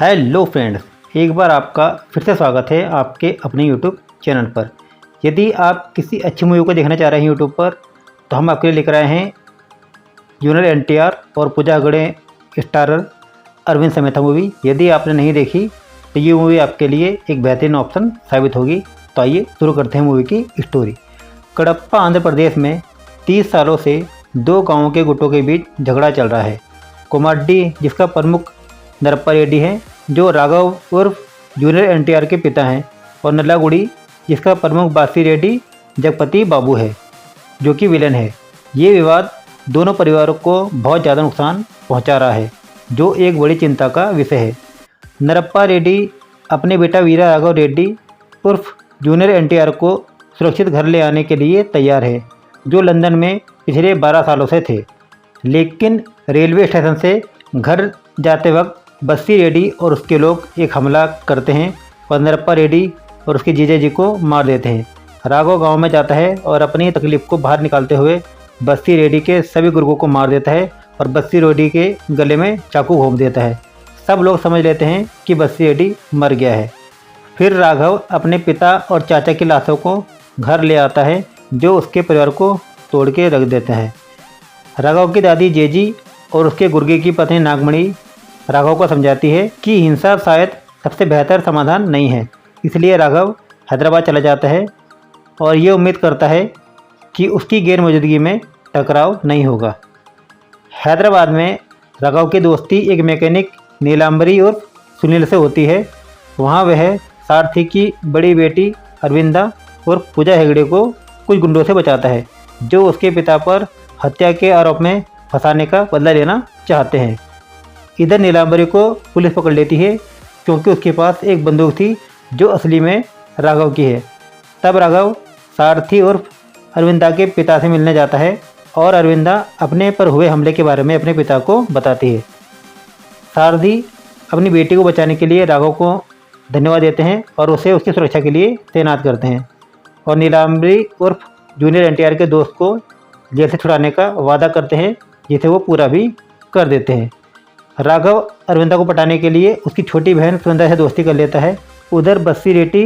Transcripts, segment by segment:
Hello friends, एक बार आपका फिर से स्वागत है आपके अपने यूट्यूब चैनल पर। यदि आप किसी अच्छी मूवी को देखना चाह रहे हैं यूट्यूब पर, तो हम आपके लिए लेकर आए हैं जूनियर एनटीआर और पूजा हेगड़े स्टारर अरविंद समेता मूवी। यदि आपने नहीं देखी तो ये मूवी आपके लिए एक बेहतरीन ऑप्शन साबित होगी। तो आइए शुरू करते हैं मूवी की स्टोरी। कडप्पा आंध्र प्रदेश में 30 सालों से दो गाँवों के गुटों के बीच झगड़ा चल रहा है। कोमाड्डी, जिसका प्रमुख नरप्पा रेड्डी हैं, जो राघव उर्फ जूनियर एनटीआर के पिता हैं, और नल्लागुडी, जिसका प्रमुख बासी रेड्डी जगपति बाबू है, जो कि विलेन है। ये विवाद दोनों परिवारों को बहुत ज़्यादा नुकसान पहुंचा रहा है, जो एक बड़ी चिंता का विषय है। नरप्पा रेड्डी अपने बेटा वीरा राघव रेड्डी उर्फ जूनियर एनटीआर को सुरक्षित घर ले आने के लिए तैयार है, जो लंदन में पिछले 12 सालों से थे। लेकिन रेलवे स्टेशन से घर जाते वक्त बस्सी रेड्डी और उसके लोग एक हमला करते हैं और नरप्पा रेड्डी और उसके जीजा जी को मार देते हैं। राघव गांव में जाता है और अपनी तकलीफ को बाहर निकालते हुए बस्सी रेड्डी के सभी गुर्गों को मार देता है और बस्सी रेड्डी के गले में चाकू घोंप देता है। सब लोग समझ लेते हैं कि बस्सी रेड्डी मर गया है। फिर राघव अपने पिता और चाचा की लाशों को घर ले आता है, जो उसके परिवार को तोड़ के रख देते हैं। राघव की दादी जेजी और उसके गुर्गे की पत्नी नागमणि राघव को समझाती है कि हिंसा शायद सबसे बेहतर समाधान नहीं है। इसलिए राघव हैदराबाद चला जाता है और ये उम्मीद करता है कि उसकी गैर मौजूदगी में टकराव नहीं होगा। हैदराबाद में राघव की दोस्ती एक मैकेनिक नीलांबरी और सुनील से होती है। वहाँ वह सारथी की बड़ी बेटी अरविंदा और पूजा हेगड़े को कुछ गुंडों से बचाता है, जो उसके पिता पर हत्या के आरोप में फंसाने का बदला लेना चाहते हैं। इधर नीलांबरी को पुलिस पकड़ लेती है, क्योंकि उसके पास एक बंदूक थी जो असली में राघव की है। तब राघव सारथी और अरविंदा के पिता से मिलने जाता है और अरविंदा अपने पर हुए हमले के बारे में अपने पिता को बताती है। सारथी अपनी बेटी को बचाने के लिए राघव को धन्यवाद देते हैं और उसे उसकी सुरक्षा के लिए तैनात करते हैं, और नीलांबरी उर्फ जूनियर एनटीआर के दोस्त को जेल से छुड़ाने का वादा करते हैं, जिसे वो पूरा भी कर देते हैं। राघव अरविंदा को पटाने के लिए उसकी छोटी बहन सुनंदा से दोस्ती कर लेता है। उधर बस्सी रेड्डी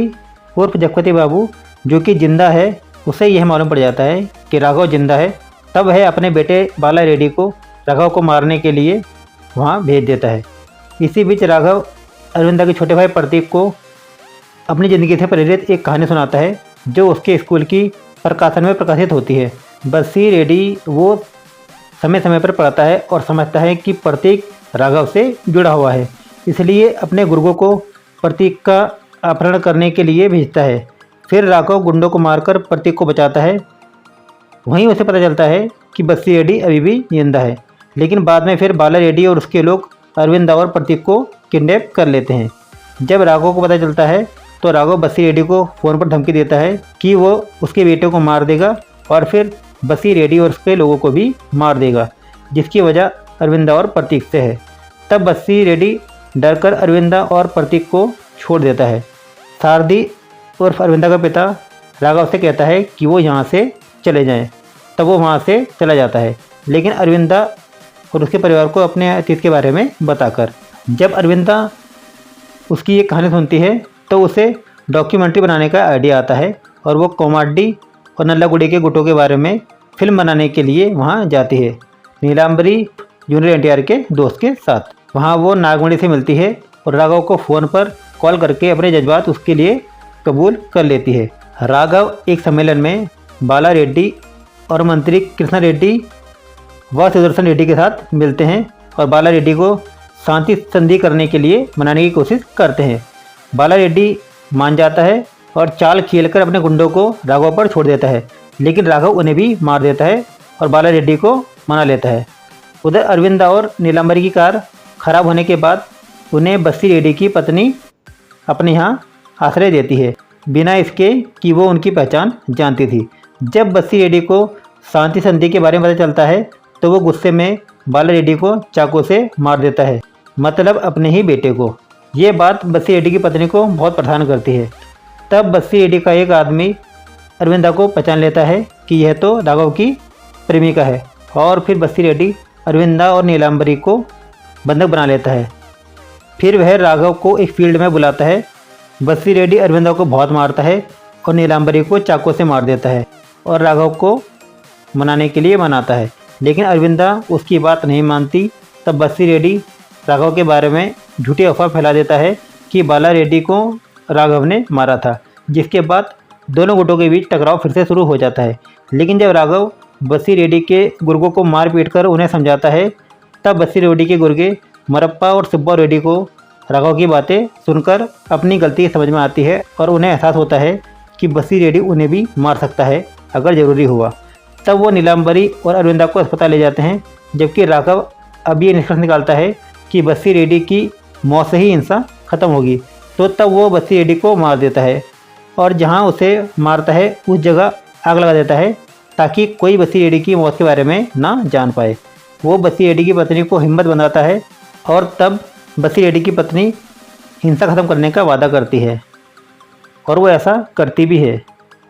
उर्फ जगपति बाबू, जो कि जिंदा है, उसे यह मालूम पड़ जाता है कि राघव जिंदा है। तब वह अपने बेटे बाला रेड्डी को राघव को मारने के लिए वहां भेज देता है। इसी बीच राघव अरविंदा के छोटे भाई प्रतीक को अपनी ज़िंदगी से प्रेरित एक कहानी सुनाता है, जो उसके स्कूल की प्रकाशन में प्रकाशित होती है। बस्सी रेड्डी वो समय समय पर पढ़ता है और समझता है कि प्रतीक राघव से जुड़ा हुआ है, इसलिए अपने गुर्गों को प्रतीक का अपहरण करने के लिए भेजता है। फिर राघव गुंडों को मारकर प्रतीक को बचाता है। वहीं उसे पता चलता है कि बस्सी रेड्डी अभी भी जिंदा है, लेकिन बाद में फिर बाला रेड्डी और उसके लोग अरविंदा और प्रतीक को किडनैप कर लेते हैं। जब राघव को पता चलता है तो राघव बस्सी रेड्डी को फ़ोन पर धमकी देता है कि वो उसके बेटे को मार देगा और फिर बस्सी रेड्डी और उसके लोगों को भी मार देगा, जिसकी वजह अरविंदा और प्रतीक से है। तब बस्सी रेड्डी डरकर अरविंदा और प्रतीक को छोड़ देता है। सारथी उर्फ अरविंदा का पिता राघव से कहता है कि वो यहाँ से चले जाएं। तब वो वहाँ से चला जाता है, लेकिन अरविंदा और उसके परिवार को अपने अतीत के बारे में बताकर। जब अरविंदा उसकी ये कहानी सुनती है तो उसे डॉक्यूमेंट्री बनाने का आइडिया आता है और वो कोमाड्डी और नल्लागुडी के गुटों के बारे में फिल्म बनाने के लिए वहाँ जाती है, नीलांबरी जूनियर एनटीआर के दोस्त के साथ। वहाँ वो नागमणि से मिलती है और राघव को फ़ोन पर कॉल करके अपने जज्बात उसके लिए कबूल कर लेती है। राघव एक सम्मेलन में बाला रेड्डी और मंत्री कृष्णा रेड्डी व सुदर्शन रेड्डी के साथ मिलते हैं और बाला रेड्डी को शांति संधि करने के लिए मनाने की कोशिश करते हैं। बाला रेड्डी मान जाता है और चाल खेलकर अपने गुंडों को राघव पर छोड़ देता है, लेकिन राघव उन्हें भी मार देता है और बाला रेड्डी को मना लेता है। उधर अरविंदा और नीलांबरी की कार खराब होने के बाद उन्हें बस्सी रेड्डी की पत्नी अपने यहाँ आश्रय देती है, बिना इसके कि वो उनकी पहचान जानती थी। जब बस्सी रेड्डी को शांति संधि के बारे में पता चलता है तो वो गुस्से में बाला रेड्डी को चाकू से मार देता है, मतलब अपने ही बेटे को। ये बात बस्सी रेड्डी की पत्नी को बहुत परेशान करती है। तब बस्सी रेड्डी का एक आदमी अरविंदा को पहचान लेता है कि यह तो राघव की प्रेमिका है, और फिर बस्सी रेड्डी अरविंदा और नीलांबरी को बंधक बना लेता है। फिर वह राघव को एक फील्ड में बुलाता है। बस्सी रेड्डी अरविंदा को बहुत मारता है और नीलांबरी को चाकू से मार देता है और राघव को मनाने के लिए मनाता है, लेकिन अरविंदा उसकी बात नहीं मानती। तब बस्सी रेड्डी राघव के बारे में झूठी अफवाह फैला देता है कि बाला रेड्डी को राघव ने मारा था, जिसके बाद दोनों गुटों के बीच टकराव फिर से शुरू हो जाता है। लेकिन जब राघव बस्सी रेड्डी के गुर्गों को मार पीट कर उन्हें समझाता है, तब बस्सी रेड्डी के गुर्गे मरप्पा और सुब्बा रेड्डी को राघव की बातें सुनकर अपनी गलती समझ में आती है और उन्हें एहसास होता है कि बस्सी रेड्डी उन्हें भी मार सकता है अगर ज़रूरी हुआ। तब वो नीलांबरी और अरविंदा को अस्पताल ले जाते हैं, जबकि राघव अब ये निष्कर्ष निकालता है कि बस्सी रेड्डी की मौत से ही हिंसा खत्म होगी। तो तब वो बस्सी रेड्डी को मार देता है और जहाँ उसे मारता है उस जगह आग लगा देता है ताकि कोई बस्सी रेड्डी की मौत के बारे में ना जान पाए। वो बस्सी रेड्डी की पत्नी को हिम्मत बनाता है और तब बस्सी रेड्डी की पत्नी हिंसा खत्म करने का वादा करती है और वो ऐसा करती भी है।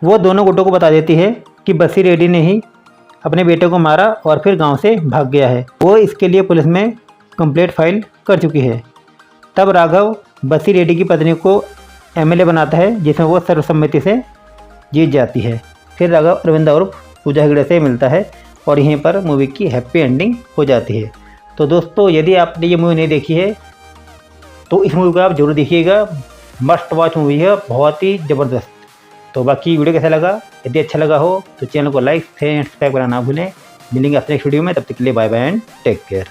वो दोनों गुटों को बता देती है कि बस्सी रेड्डी ने ही अपने बेटे को मारा और फिर गांव से भाग गया है। वो इसके लिए पुलिस में कंप्लेंट फाइल कर चुकी है। तब राघव बस्सी रेड्डी की पत्नी को एमएलए बनाता है, जिसमें वो सर्वसम्मति से जीत जाती है। फिर राघव अरविंदा उर्फ पूजा हेगड़े से मिलता है और यहीं पर मूवी की हैप्पी एंडिंग हो जाती है। तो दोस्तों, यदि आपने ये मूवी नहीं देखी है तो इस मूवी को आप जरूर देखिएगा। मस्ट वॉच मूवी है, बहुत ही ज़बरदस्त। तो बाकी वीडियो कैसा लगा? यदि अच्छा लगा हो तो चैनल को लाइक, शेयर एंड सब्सक्राइब करना ना भूलें। मिलेंगे अपने नेक्स्ट वीडियो में, तब तक के लिए bye bye and take care.